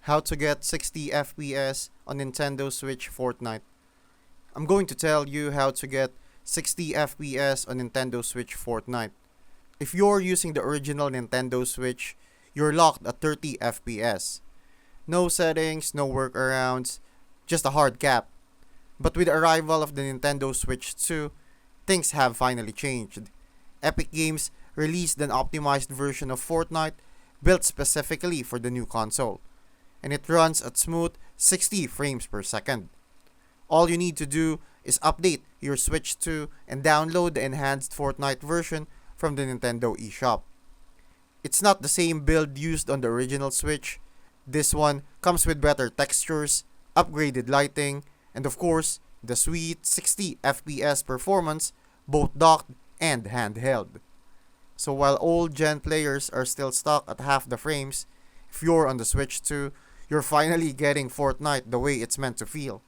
How to get 60 FPS on Nintendo Switch Fortnite. I'm going to tell you how to get 60 FPS on Nintendo Switch Fortnite. If you're using the original Nintendo Switch, you're locked at 30 FPS. No settings, no workarounds, just a hard cap. But with the arrival of the Nintendo Switch 2, things have finally changed. Epic Games released an optimized version of Fortnite built specifically for the new console, and it runs at smooth 60 frames per second. All you need to do is update your Switch 2 and download the enhanced Fortnite version from the Nintendo eShop. It's not the same build used on the original Switch. This one comes with better textures, upgraded lighting, and of course, the sweet 60 FPS performance, both docked and handheld. So while old gen players are still stuck at half the frames, if you're on the Switch 2, you're finally getting Fortnite the way it's meant to feel.